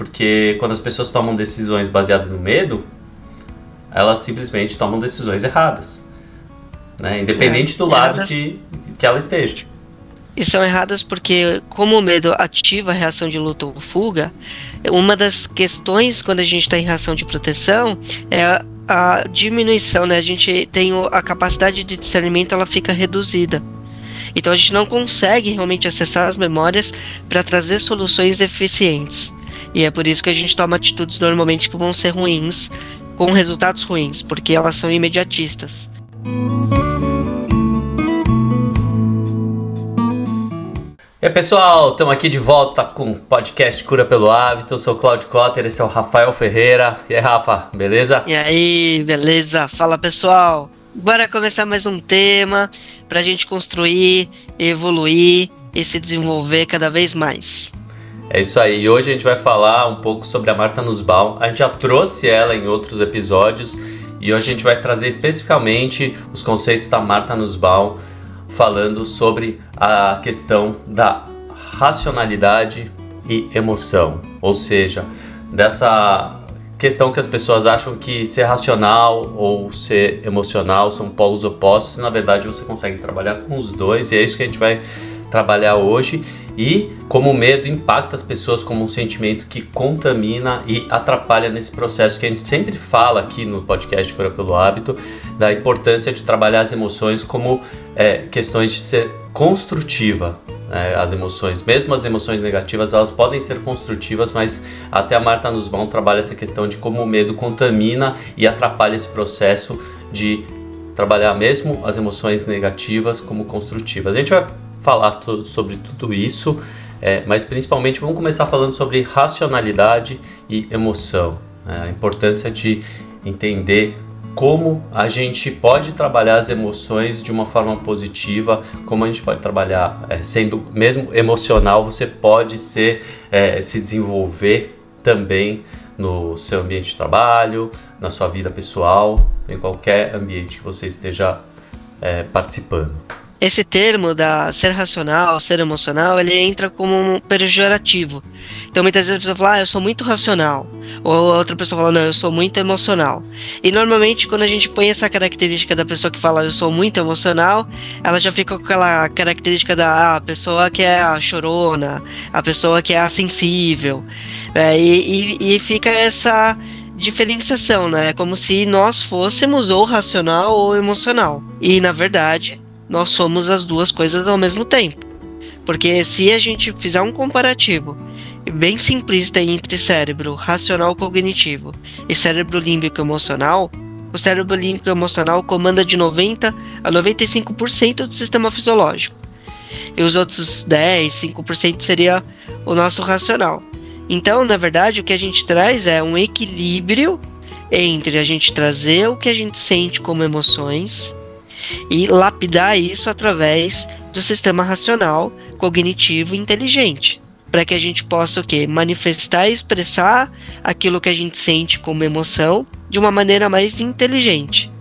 Porque quando as pessoas tomam decisões baseadas no medo, elas simplesmente tomam decisões erradas, né? Independente do lado que ela esteja. E são erradas porque, como o medo ativa a reação de luta ou fuga, uma das questões quando a gente está em reação de proteção é a diminuição, né? A gente tem a capacidade de discernimento, ela fica reduzida. Então a gente não consegue realmente acessar as memórias para trazer soluções eficientes. E é por isso que a gente toma atitudes normalmente que vão ser ruins, com resultados ruins, porque elas são imediatistas. E aí, pessoal, estamos aqui de volta com o podcast Cura pelo Hábito. Eu sou o Cláudio Cotter, esse é o Rafael Ferreira. E aí, Rafa, beleza? E aí, beleza? Fala, pessoal! Bora começar mais um tema para a gente construir, evoluir e se desenvolver cada vez mais. É isso aí, e hoje a gente vai falar um pouco sobre a Martha Nussbaum. A gente já trouxe ela em outros episódios e hoje a gente vai trazer especificamente os conceitos da Martha Nussbaum, falando sobre a questão da racionalidade e emoção, ou seja, dessa questão que as pessoas acham que ser racional ou ser emocional são polos opostos, e na verdade você consegue trabalhar com os dois, e é isso que a gente vai trabalhar hoje. E como o medo impacta as pessoas como um sentimento que contamina e atrapalha nesse processo que a gente sempre fala aqui no podcast Cura pelo Hábito, da importância de trabalhar as emoções como questões de ser construtiva. As emoções, mesmo as emoções negativas, elas podem ser construtivas, mas até a Martha Nussbaum trabalha essa questão de como o medo contamina e atrapalha esse processo de trabalhar mesmo as emoções negativas como construtivas. A gente vai falar sobre tudo isso, mas principalmente vamos começar falando sobre racionalidade e emoção, a importância de entender como a gente pode trabalhar as emoções de uma forma positiva, como a gente pode trabalhar, sendo mesmo emocional, você pode se desenvolver também no seu ambiente de trabalho, na sua vida pessoal, em qualquer ambiente que você esteja participando. Esse termo da ser racional, ser emocional, ele entra como um pejorativo. Então muitas vezes a pessoa fala, eu sou muito racional. Ou a outra pessoa fala, não, eu sou muito emocional. E normalmente quando a gente põe essa característica da pessoa que fala, eu sou muito emocional, ela já fica com aquela característica da pessoa que é a chorona, a pessoa que é a sensível. E fica essa diferenciação, né? É como se nós fôssemos ou racional ou emocional. E na verdade, nós somos as duas coisas ao mesmo tempo. Porque se a gente fizer um comparativo bem simplista entre cérebro racional cognitivo e cérebro límbico emocional, o cérebro límbico emocional comanda de 90 a 95% do sistema fisiológico. E os outros 10, 5% seria o nosso racional. Então, na verdade, o que a gente traz é um equilíbrio entre a gente trazer o que a gente sente como emoções e lapidar isso através do sistema racional, cognitivo e inteligente, para que a gente possa o quê? Manifestar e expressar aquilo que a gente sente como emoção de uma maneira mais inteligente.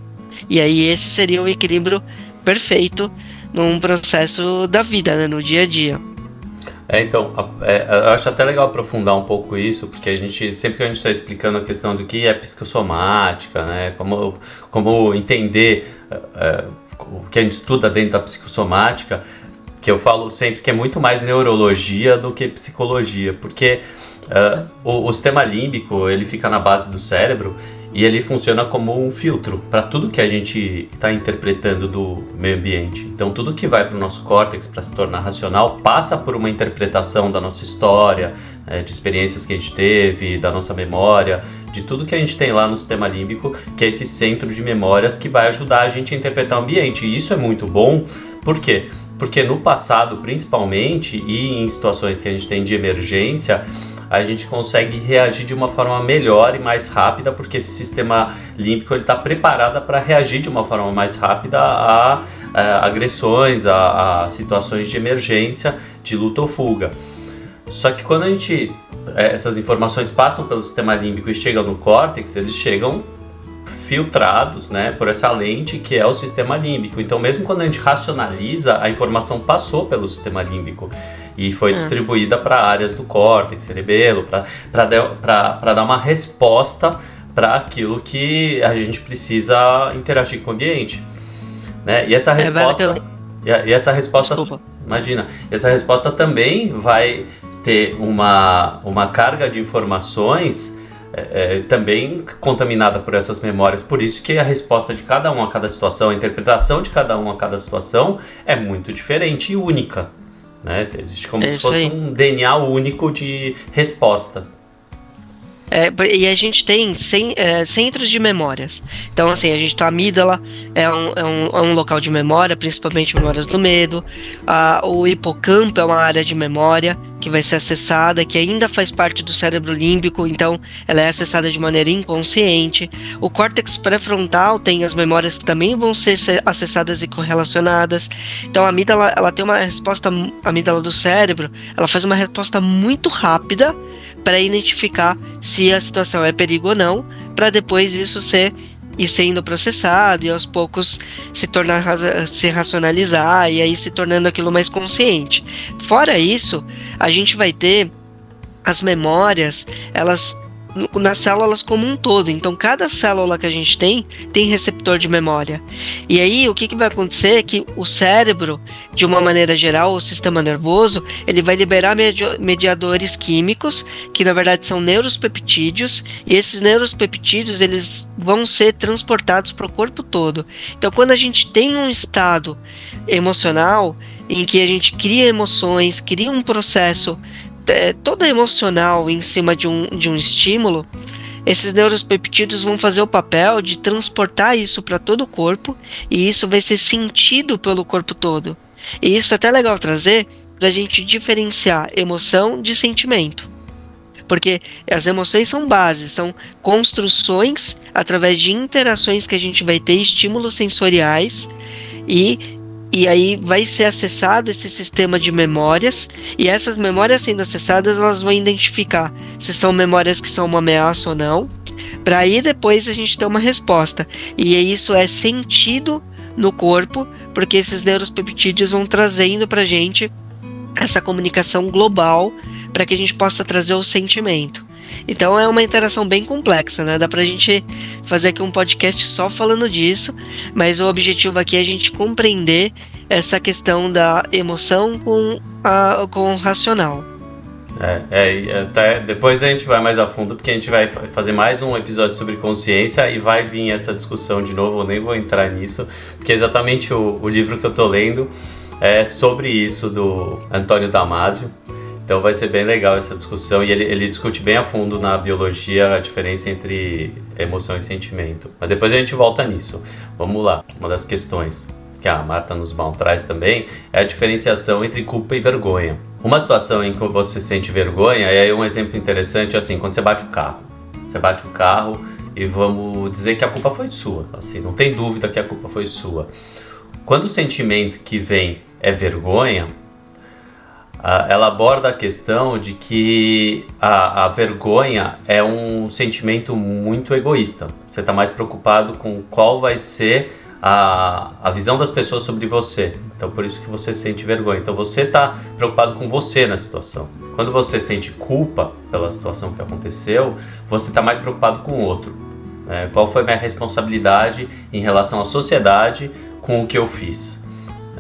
E aí esse seria o equilíbrio perfeito num processo da vida, né, no dia a dia. Então, eu acho até legal aprofundar um pouco isso, porque sempre que a gente está explicando a questão do que é psicossomática, né, como entender o que a gente estuda dentro da psicossomática, que eu falo sempre que é muito mais neurologia do que psicologia, porque o sistema límbico, ele fica na base do cérebro e ele funciona como um filtro para tudo que a gente está interpretando do meio ambiente. Então tudo que vai para o nosso córtex para se tornar racional passa por uma interpretação da nossa história, de experiências que a gente teve, da nossa memória, de tudo que a gente tem lá no sistema límbico, que é esse centro de memórias que vai ajudar a gente a interpretar o ambiente. E isso é muito bom, por quê? Porque no passado, principalmente, e em situações que a gente tem de emergência, a gente consegue reagir de uma forma melhor e mais rápida, porque esse sistema límbico está preparado para reagir de uma forma mais rápida a agressões, a situações de emergência, de luta ou fuga. Só que quando essas informações passam pelo sistema límbico e chegam no córtex, eles chegam filtrados, né, por essa lente que é o sistema límbico. Então mesmo quando a gente racionaliza, a informação passou pelo sistema límbico. e foi distribuída para áreas do córtex, cerebelo, para dar uma resposta para aquilo que a gente precisa interagir com o ambiente, né? E essa resposta, Desculpa. imagina, essa resposta também vai ter uma carga de informações também contaminada por essas memórias. Por isso que a resposta de cada um a cada situação, a interpretação de cada um a cada situação é muito diferente e única, né? Existe como se fosse um DNA único de resposta. E a gente tem centros de memórias. Então, assim, a gente tem a amígdala, é um local de memória, principalmente memórias do medo. O hipocampo é uma área de memória que vai ser acessada, que ainda faz parte do cérebro límbico, então ela é acessada de maneira inconsciente. O córtex pré-frontal tem as memórias que também vão ser acessadas e correlacionadas. Então, a amígdala, ela tem uma resposta, a amígdala do cérebro, ela faz uma resposta muito rápida para identificar se a situação é perigo ou não, para depois isso ir sendo processado e aos poucos se racionalizar e aí se tornando aquilo mais consciente. Fora isso, a gente vai ter as memórias, elas nas células como um todo. Então, cada célula que a gente tem receptor de memória. E aí, o que vai acontecer é que o cérebro, de uma maneira geral, o sistema nervoso, ele vai liberar mediadores químicos, que na verdade são neuropeptídeos, e esses neuropeptídeos, eles vão ser transportados para o corpo todo. Então, quando a gente tem um estado emocional, em que a gente cria emoções, cria um processo todo emocional em cima de um estímulo, esses neuropeptídeos vão fazer o papel de transportar isso para todo o corpo, e isso vai ser sentido pelo corpo todo. E isso é até legal trazer para a gente diferenciar emoção de sentimento. Porque as emoções são bases, são construções através de interações que a gente vai ter, estímulos sensoriais, e aí vai ser acessado esse sistema de memórias, e essas memórias sendo acessadas, elas vão identificar se são memórias que são uma ameaça ou não, para aí depois a gente ter uma resposta. E isso é sentido no corpo, porque esses neuropeptídeos vão trazendo para a gente essa comunicação global, para que a gente possa trazer o sentimento. Então é uma interação bem complexa, né? Dá pra gente fazer aqui um podcast só falando disso, mas o objetivo aqui é a gente compreender essa questão da emoção com o racional. Até depois a gente vai mais a fundo, porque a gente vai fazer mais um episódio sobre consciência e vai vir essa discussão de novo. Eu nem vou entrar nisso, porque exatamente o livro que eu tô lendo é sobre isso, do Antônio Damasio. Então vai ser bem legal essa discussão, e ele discute bem a fundo na biologia a diferença entre emoção e sentimento. Mas depois a gente volta nisso. Vamos lá, uma das questões que a Marta Nussbaum traz também é a diferenciação entre culpa e vergonha. Uma situação em que você sente vergonha, e aí um exemplo interessante é assim, quando você bate o carro. Você bate o carro e vamos dizer que a culpa foi sua, assim, não tem dúvida que a culpa foi sua. Quando o sentimento que vem é vergonha, ela aborda a questão de que a vergonha é um sentimento muito egoísta. Você está mais preocupado com qual vai ser a visão das pessoas sobre você. Então, por isso que você sente vergonha. Então, você está preocupado com você na situação. Quando você sente culpa pela situação que aconteceu, você está mais preocupado com o outro. Qual foi a minha responsabilidade em relação à sociedade com o que eu fiz?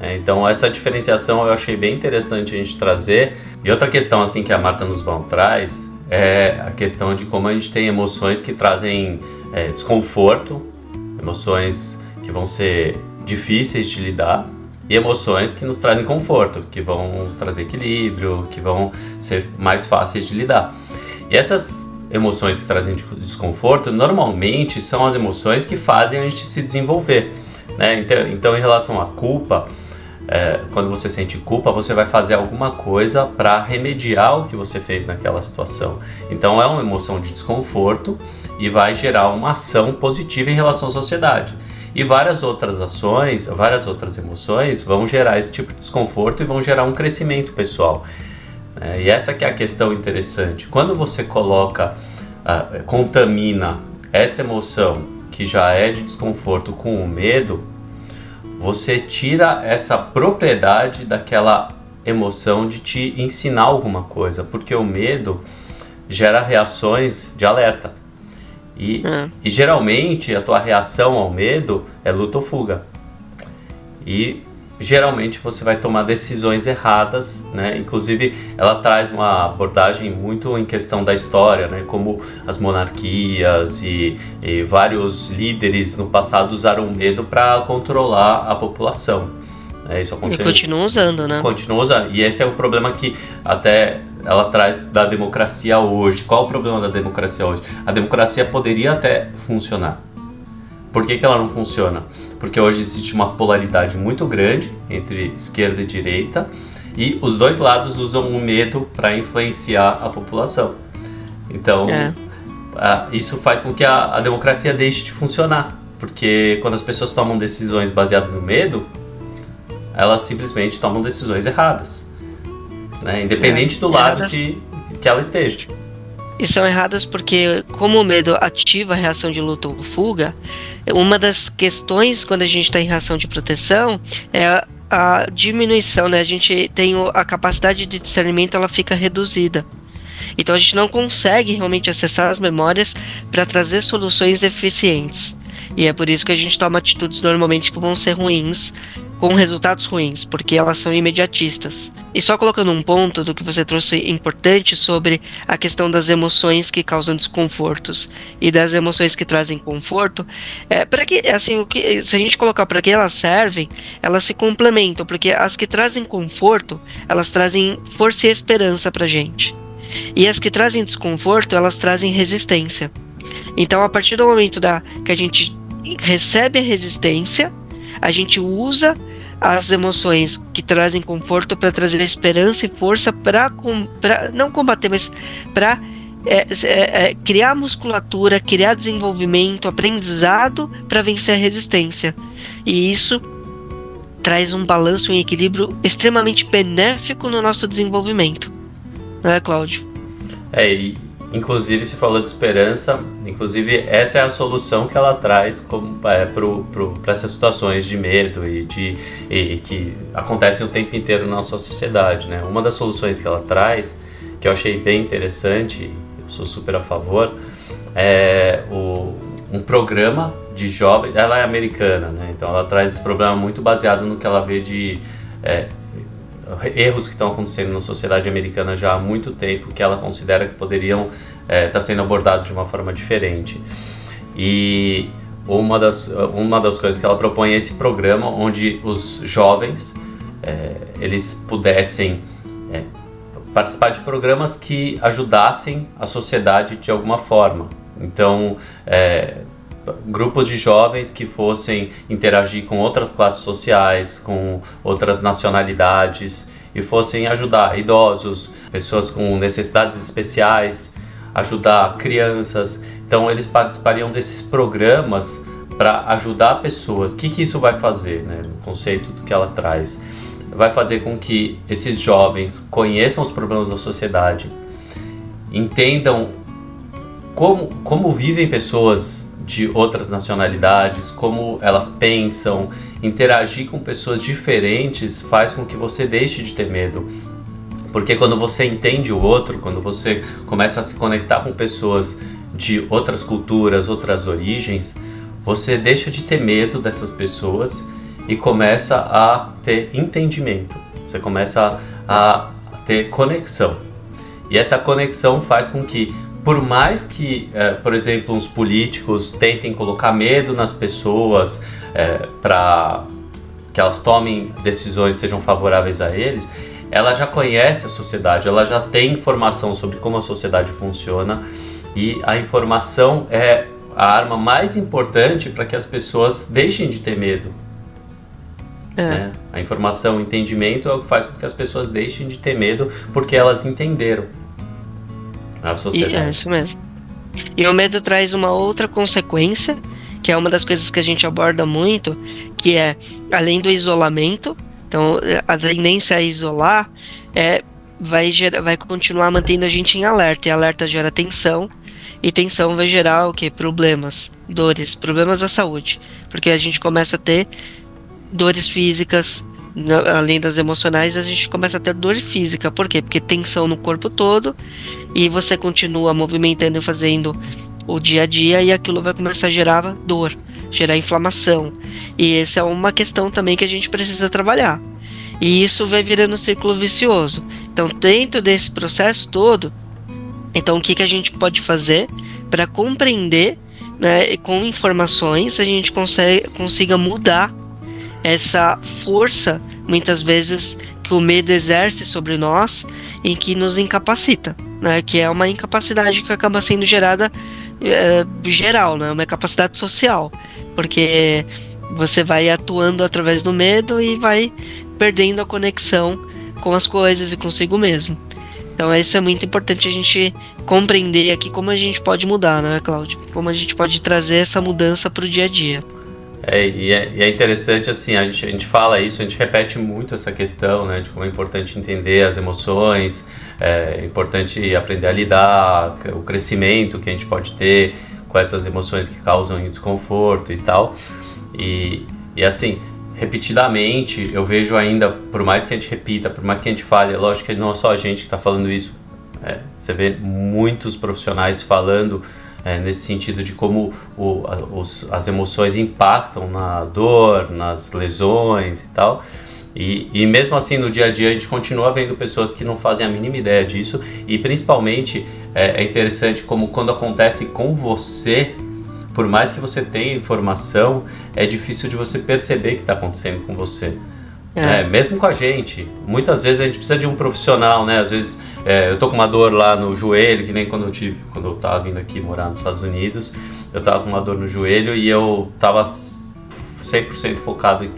Então essa diferenciação eu achei bem interessante a gente trazer. E outra questão assim que a Marta Nussbaum traz é a questão de como a gente tem emoções que trazem desconforto, emoções que vão ser difíceis de lidar, e emoções que nos trazem conforto, que vão trazer equilíbrio, que vão ser mais fáceis de lidar. E essas emoções que trazem desconforto normalmente são as emoções que fazem a gente se desenvolver, né? Então em relação à culpa, quando você sente culpa, você vai fazer alguma coisa para remediar o que você fez naquela situação. Então é uma emoção de desconforto e vai gerar uma ação positiva em relação à sociedade. E várias outras ações, várias outras emoções vão gerar esse tipo de desconforto e vão gerar um crescimento pessoal. E essa que é a questão interessante. Quando você contamina essa emoção que já é de desconforto com o medo, você tira essa propriedade daquela emoção de te ensinar alguma coisa, porque o medo gera reações de alerta. E geralmente a tua reação ao medo é luta ou fuga. E geralmente você vai tomar decisões erradas, né? Inclusive ela traz uma abordagem muito em questão da história, né? Como as monarquias e vários líderes no passado usaram o medo para controlar a população. Isso aconteceu. E continuam usando, né? Continuam usando. E esse é o problema que até ela traz da democracia hoje. Qual é o problema da democracia hoje? A democracia poderia até funcionar. Por que ela não funciona? Porque hoje existe uma polaridade muito grande entre esquerda e direita e os dois lados usam o medo para influenciar a população. Então, isso faz com que a democracia deixe de funcionar. Porque quando as pessoas tomam decisões baseadas no medo, elas simplesmente tomam decisões erradas, né? Independente do lado que ela esteja. E são erradas porque, como o medo ativa a reação de luta ou fuga, uma das questões quando a gente está em reação de proteção é a diminuição, né? A gente tem a capacidade de discernimento, ela fica reduzida. Então a gente não consegue realmente acessar as memórias para trazer soluções eficientes. E é por isso que a gente toma atitudes normalmente que vão ser ruins, com resultados ruins, porque elas são imediatistas. E só colocando um ponto do que você trouxe importante sobre a questão das emoções que causam desconfortos e das emoções que trazem conforto, para que, assim, se a gente colocar para que elas servem, elas se complementam, porque as que trazem conforto, elas trazem força e esperança pra gente. E as que trazem desconforto, elas trazem resistência. Então, a partir do momento que a gente recebe a resistência, a gente usa as emoções que trazem conforto para trazer esperança e força para não combater, mas para criar musculatura, criar desenvolvimento, aprendizado para vencer a resistência. E isso traz um balanço, um equilíbrio extremamente benéfico no nosso desenvolvimento. Não é, Cláudio? Inclusive, se falou de esperança, inclusive essa é a solução que ela traz para essas situações de medo e que acontecem o tempo inteiro na nossa sociedade, né? Uma das soluções que ela traz, que eu achei bem interessante, eu sou super a favor, é um programa de jovens. Ela é americana, né? Então ela traz esse programa muito baseado no que ela vê de erros que estão acontecendo na sociedade americana já há muito tempo, que ela considera que poderiam estar sendo abordados de uma forma diferente. E uma das coisas que ela propõe é esse programa onde os jovens eles pudessem participar de programas que ajudassem a sociedade de alguma forma. Então, grupos de jovens que fossem interagir com outras classes sociais, com outras nacionalidades e fossem ajudar idosos, pessoas com necessidades especiais, ajudar crianças. Então eles participariam desses programas para ajudar pessoas. O que isso vai fazer, né? No conceito do que ela traz, vai fazer com que esses jovens conheçam os problemas da sociedade, entendam como vivem pessoas de outras nacionalidades, como elas pensam. Interagir com pessoas diferentes faz com que você deixe de ter medo, porque quando você entende o outro, quando você começa a se conectar com pessoas de outras culturas, outras origens, você deixa de ter medo dessas pessoas e começa a ter entendimento, você começa a ter conexão, e essa conexão faz com que, por mais que, por exemplo, os políticos tentem colocar medo nas pessoas para que elas tomem decisões que sejam favoráveis a eles, ela já conhece a sociedade, ela já tem informação sobre como a sociedade funciona, e a informação é a arma mais importante para que as pessoas deixem de ter medo. Né? A informação, o entendimento é o que faz com que as pessoas deixem de ter medo, porque elas entenderam a sociedade. É isso mesmo. E o medo traz uma outra consequência, que é uma das coisas que a gente aborda muito, que é, além do isolamento, então a tendência a isolar vai continuar mantendo a gente em alerta, e alerta gera tensão, e tensão vai gerar o quê? Problemas, dores, problemas da saúde, porque a gente começa a ter dores físicas, além das emocionais, a gente começa a ter dor física. Por quê? Porque tensão no corpo todo e você continua movimentando e fazendo o dia a dia e aquilo vai começar a gerar dor, gerar inflamação. E essa é uma questão também que a gente precisa trabalhar. E isso vai virando um círculo vicioso. Então, dentro desse processo todo, então o que que a gente pode fazer para compreender, né, com informações a gente consiga mudar essa força, muitas vezes, que o medo exerce sobre nós e que nos incapacita, né? Que é uma incapacidade que acaba sendo gerada geral, né? Uma incapacidade social, porque você vai atuando através do medo e vai perdendo a conexão com as coisas e consigo mesmo. Então isso é muito importante a gente compreender aqui como a gente pode mudar, né, Cláudio? Como a gente pode trazer essa mudança para o dia a dia. E é interessante, assim, a gente fala isso, a gente repete muito essa questão, né, de como é importante entender as emoções, é importante aprender a lidar, o crescimento que a gente pode ter com essas emoções que causam desconforto e tal. E assim, repetidamente, eu vejo ainda, por mais que a gente repita, por mais que a gente fale, é lógico que não é só a gente que está falando isso, você vê muitos profissionais falando nesse sentido de como as emoções impactam na dor, nas lesões e tal. E mesmo assim, no dia a dia, a gente continua vendo pessoas que não fazem a mínima ideia disso. E principalmente, é interessante como quando acontece com você, por mais que você tenha informação, é difícil de você perceber que está acontecendo com você. Mesmo com a gente, muitas vezes a gente precisa de um profissional, né? Às vezes eu tô com uma dor lá no joelho, que nem quando eu tava vindo aqui morar nos Estados Unidos, eu tava com uma dor no joelho e eu tava 100% focado em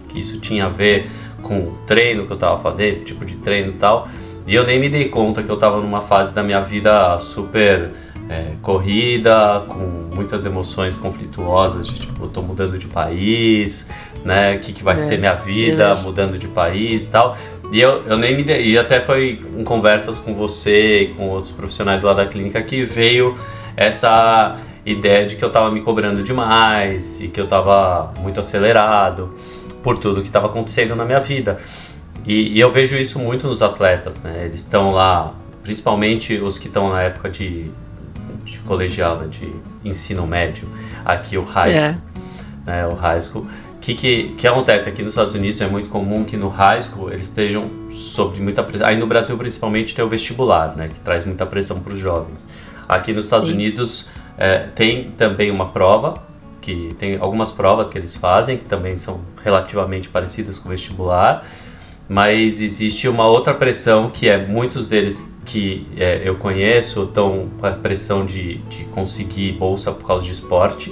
que isso tinha a ver com o treino que eu tava fazendo, tipo de treino e tal, e eu nem me dei conta que eu tava numa fase da minha vida super corrida, com muitas emoções conflituosas, de tipo, eu tô mudando de país, né, o que vai ser minha vida, mudando de país e tal, e eu nem me dei, e até foi em conversas com você e com outros profissionais lá da clínica que veio essa ideia de que eu tava me cobrando demais e que eu tava muito acelerado por tudo que estava acontecendo na minha vida, e eu vejo isso muito nos atletas, né, eles estão lá, principalmente os que estão na época de colegial, né, de ensino médio, aqui o high school, né, o high school. O que acontece aqui nos Estados Unidos é muito comum que no high school eles estejam sob muita pressão. Aí no Brasil principalmente tem o vestibular, né, que traz muita pressão para os jovens. Aqui nos Estados Unidos tem também uma prova, que tem algumas provas que eles fazem, que também são relativamente parecidas com o vestibular, mas existe uma outra pressão que muitos deles que eu conheço estão com a pressão de conseguir bolsa por causa de esporte,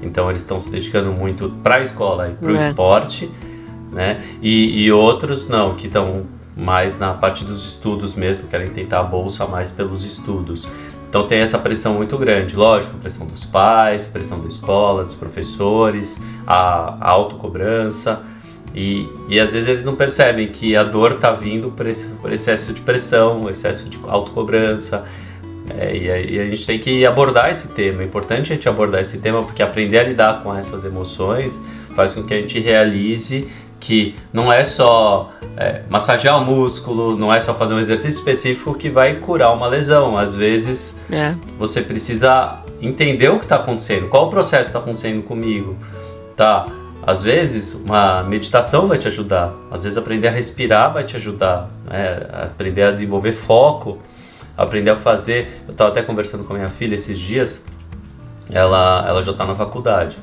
então eles estão se dedicando muito para a escola e para o esporte, né? E outros não, que estão mais na parte dos estudos mesmo, querem tentar a bolsa mais pelos estudos. Então tem essa pressão muito grande, lógico, pressão dos pais, pressão da escola, dos professores, a autocobrança. E às vezes eles não percebem que a dor está vindo por excesso de pressão, excesso de autocobrança. E a gente tem que abordar esse tema. É importante a gente abordar esse tema porque aprender a lidar com essas emoções faz com que a gente realize que não é só massagear o músculo, não é só fazer um exercício específico que vai curar uma lesão. Às vezes você precisa entender o que está acontecendo, qual o processo que está acontecendo comigo, tá? Às vezes uma meditação vai te ajudar, às vezes aprender a respirar vai te ajudar, né? Aprender a desenvolver foco, aprender a fazer. Eu estava até conversando com a minha filha esses dias, ela já está na faculdade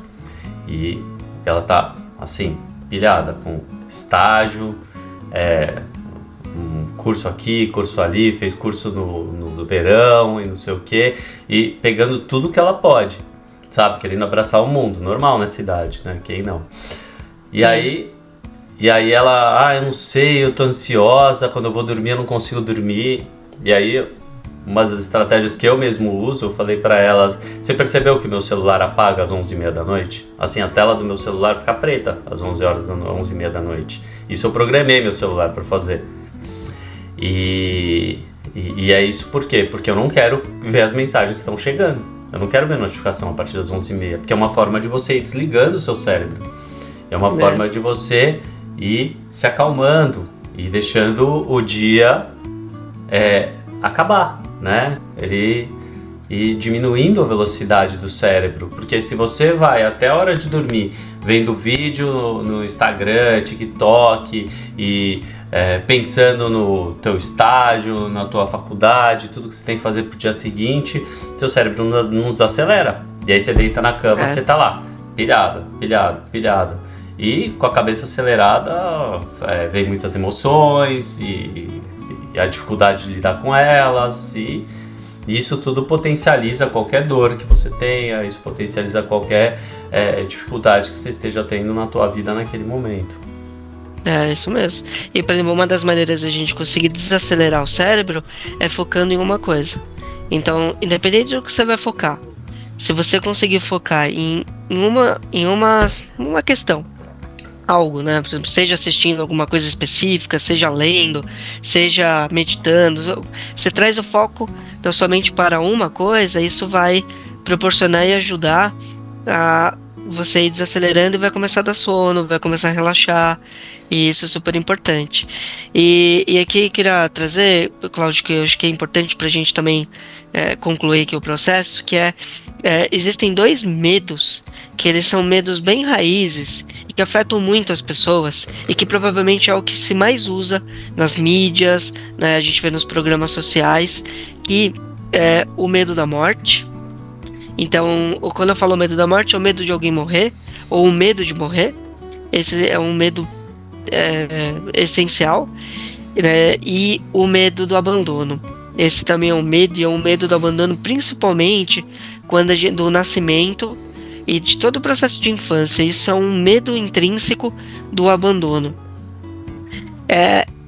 e ela está assim, pilhada com estágio, um curso aqui, curso ali, fez curso no verão e não sei o que, e pegando tudo que ela pode, sabe, querendo abraçar o mundo, normal nessa idade, né, quem não? E aí ela, eu não sei, eu tô ansiosa, quando eu vou dormir eu não consigo dormir. E aí, uma das estratégias que eu mesmo uso, eu falei pra ela, você percebeu que meu celular apaga às 11h30 da noite? Assim, a tela do meu celular fica preta às 11h30 da noite. Isso eu programei meu celular pra fazer. E é isso por quê? Porque eu não quero ver as mensagens que estão chegando. Eu não quero ver notificação a partir das 11h30, porque é uma forma de você ir desligando o seu cérebro. É uma forma de você e se acalmando e deixando o dia acabar, né? E diminuindo a velocidade do cérebro, porque se você vai até a hora de dormir vendo vídeo no Instagram, TikTok e pensando no teu estágio, na tua faculdade, tudo que você tem que fazer pro dia seguinte, teu cérebro não desacelera. E aí você deita na cama, você tá lá, pilhado. E com a cabeça acelerada vem muitas emoções e a dificuldade de lidar com elas, e isso tudo potencializa qualquer dor que você tenha, isso potencializa qualquer dificuldade que você esteja tendo na tua vida naquele momento. É isso mesmo. E, por exemplo, uma das maneiras de a gente conseguir desacelerar o cérebro é focando em uma coisa. Então, independente do que você vai focar, se você conseguir focar em uma questão, algo, né? Por exemplo, seja assistindo alguma coisa específica, seja lendo, seja meditando, você traz o foco da sua mente para uma coisa, isso vai proporcionar e ajudar a você ir desacelerando e vai começar a dar sono, vai começar a relaxar, e isso é super importante. E aqui eu queria trazer, Cláudio, que eu acho que é importante para a gente também concluir aqui o processo, que existem 2 medos, que eles são medos bem raízes e que afetam muito as pessoas e que provavelmente é o que se mais usa nas mídias, né, a gente vê nos programas sociais, que é o medo da morte. Então, quando eu falo medo da morte, é o medo de alguém morrer, ou o medo de morrer. Esse é um medo essencial, né? E o medo do abandono. Esse também é um medo, e é um medo do abandono principalmente quando do nascimento e de todo o processo de infância. Isso é um medo intrínseco do abandono.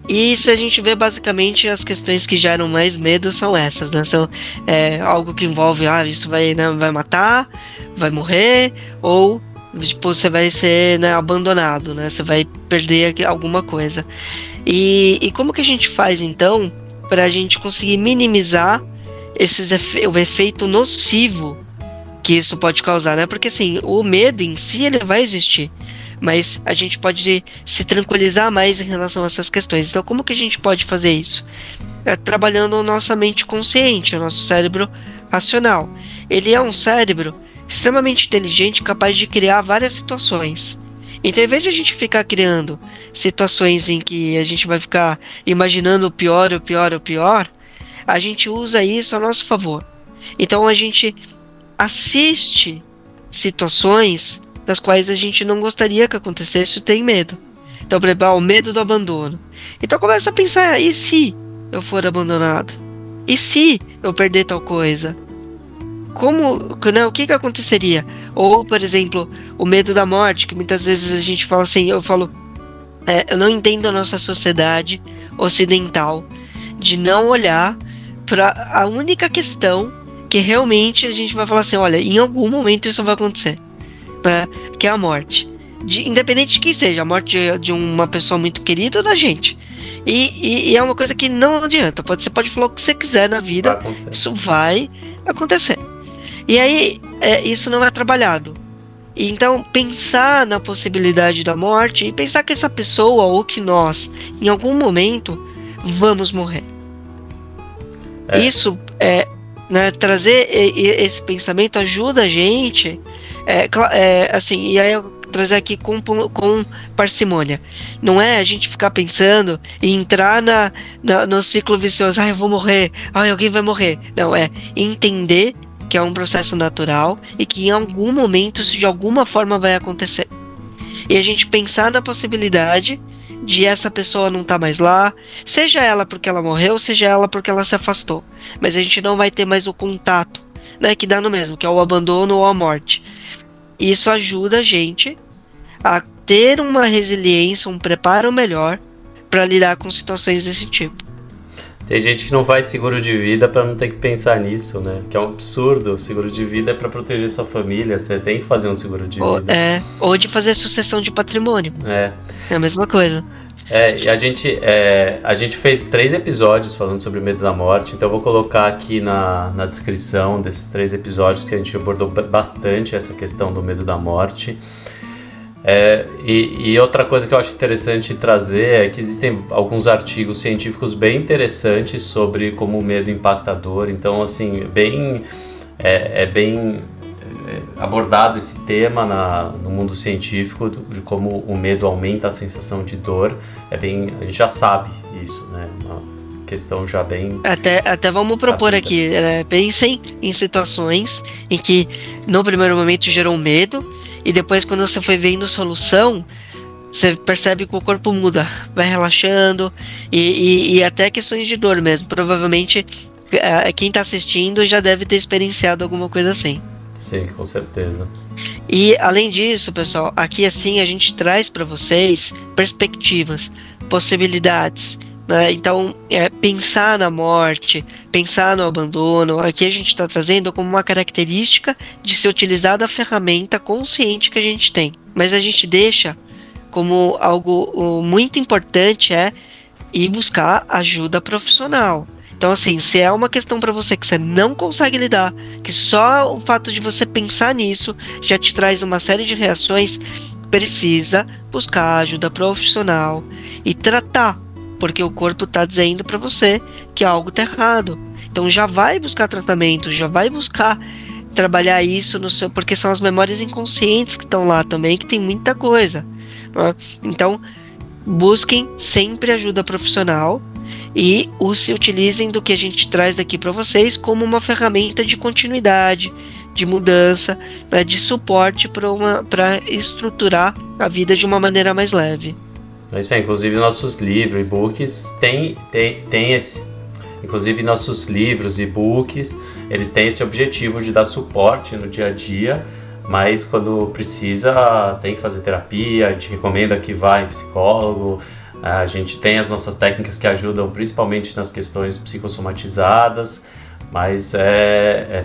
E isso a gente vê basicamente as questões que geram mais medo são essas, né? São algo que envolve, isso vai matar, vai morrer, ou tipo, você vai ser, né, abandonado, né? Você vai perder alguma coisa. E como que a gente faz então para a gente conseguir minimizar o efeito nocivo que isso pode causar, né? Porque assim, o medo em si ele vai existir, mas a gente pode se tranquilizar mais em relação a essas questões. Então, como que a gente pode fazer isso? Trabalhando a nossa mente consciente, o nosso cérebro racional. Ele é um cérebro extremamente inteligente, capaz de criar várias situações. Então, em vez de a gente ficar criando situações em que a gente vai ficar imaginando o pior, a gente usa isso a nosso favor. Então, a gente assiste situações das quais a gente não gostaria que acontecesse e tem medo. Então, por exemplo, o medo do abandono. Então, começa a pensar, e se eu for abandonado? E se eu perder tal coisa? O que aconteceria? Ou, por exemplo, o medo da morte, que muitas vezes a gente fala assim, eu não entendo a nossa sociedade ocidental de não olhar para a única questão que realmente a gente vai falar assim, olha, em algum momento isso vai acontecer, né? Que é a morte. Independente de quem seja, a morte de uma pessoa muito querida ou da gente. E é uma coisa que não adianta. Você pode falar o que você quiser na vida, isso vai acontecer. E aí, isso não é trabalhado. Então, pensar na possibilidade da morte e pensar que essa pessoa ou que nós, em algum momento, vamos morrer. Isso, né, trazer esse pensamento ajuda a gente, assim, e aí eu trazer aqui com parcimônia. Não é a gente ficar pensando e entrar no ciclo vicioso, eu vou morrer, alguém vai morrer. Não, é entender que é um processo natural e que em algum momento isso de alguma forma vai acontecer. E a gente pensar na possibilidade de essa pessoa não estar mais lá, seja ela porque ela morreu, seja ela porque ela se afastou. Mas a gente não vai ter mais o contato, né, que dá no mesmo, que é o abandono ou a morte. Isso ajuda a gente a ter uma resiliência, um preparo melhor para lidar com situações desse tipo. Tem gente que não faz seguro de vida para não ter que pensar nisso, né? Que é um absurdo. O seguro de vida é para proteger sua família. Você tem que fazer um seguro de vida. Ou de fazer sucessão de patrimônio. É a mesma coisa. E a gente fez 3 episódios falando sobre o medo da morte. Então eu vou colocar aqui na descrição desses 3 episódios que a gente abordou bastante essa questão do medo da morte. E outra coisa que eu acho interessante trazer é que existem alguns artigos científicos bem interessantes sobre como o medo impacta a dor. Então, assim, bem abordado esse tema no mundo científico de como o medo aumenta a sensação de dor. A gente já sabe isso, né? Uma questão já bem... Até vamos propor aqui, pensem em situações em que no primeiro momento gerou medo e depois quando você foi vendo solução, você percebe que o corpo muda, vai relaxando e até questões de dor mesmo. Provavelmente quem está assistindo já deve ter experienciado alguma coisa assim. Sim, com certeza. E além disso, pessoal, aqui assim a gente traz para vocês perspectivas, possibilidades, né? Então, pensar na morte, pensar no abandono, aqui a gente está trazendo como uma característica de se utilizar da ferramenta consciente que a gente tem. Mas a gente deixa como algo muito importante ir buscar ajuda profissional. Então, assim, se é uma questão para você que você não consegue lidar, que só o fato de você pensar nisso já te traz uma série de reações, precisa buscar ajuda profissional e tratar, porque o corpo está dizendo para você que algo está errado. Então, já vai buscar tratamento, já vai buscar trabalhar isso no seu, porque são as memórias inconscientes que estão lá também, que tem muita coisa, né? Então, busquem sempre ajuda profissional. E se utilizem do que a gente traz aqui para vocês como uma ferramenta de continuidade, de mudança, né, de suporte para estruturar a vida de uma maneira mais leve. É isso aí, inclusive nossos livros, e-books tem esse. Inclusive nossos livros, e-books, eles têm esse objetivo de dar suporte no dia a dia, mas quando precisa tem que fazer terapia, a gente recomenda que vá em psicólogo. A gente tem as nossas técnicas que ajudam principalmente nas questões psicossomatizadas, mas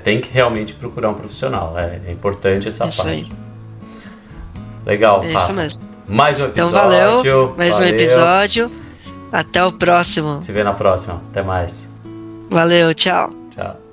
tem que realmente procurar um profissional. É importante essa parte. Aí. Legal, Rafa. Isso mesmo. Mais um episódio. Então valeu, mais um episódio. Até o próximo. Se vê na próxima. Até mais. Valeu, tchau. Tchau.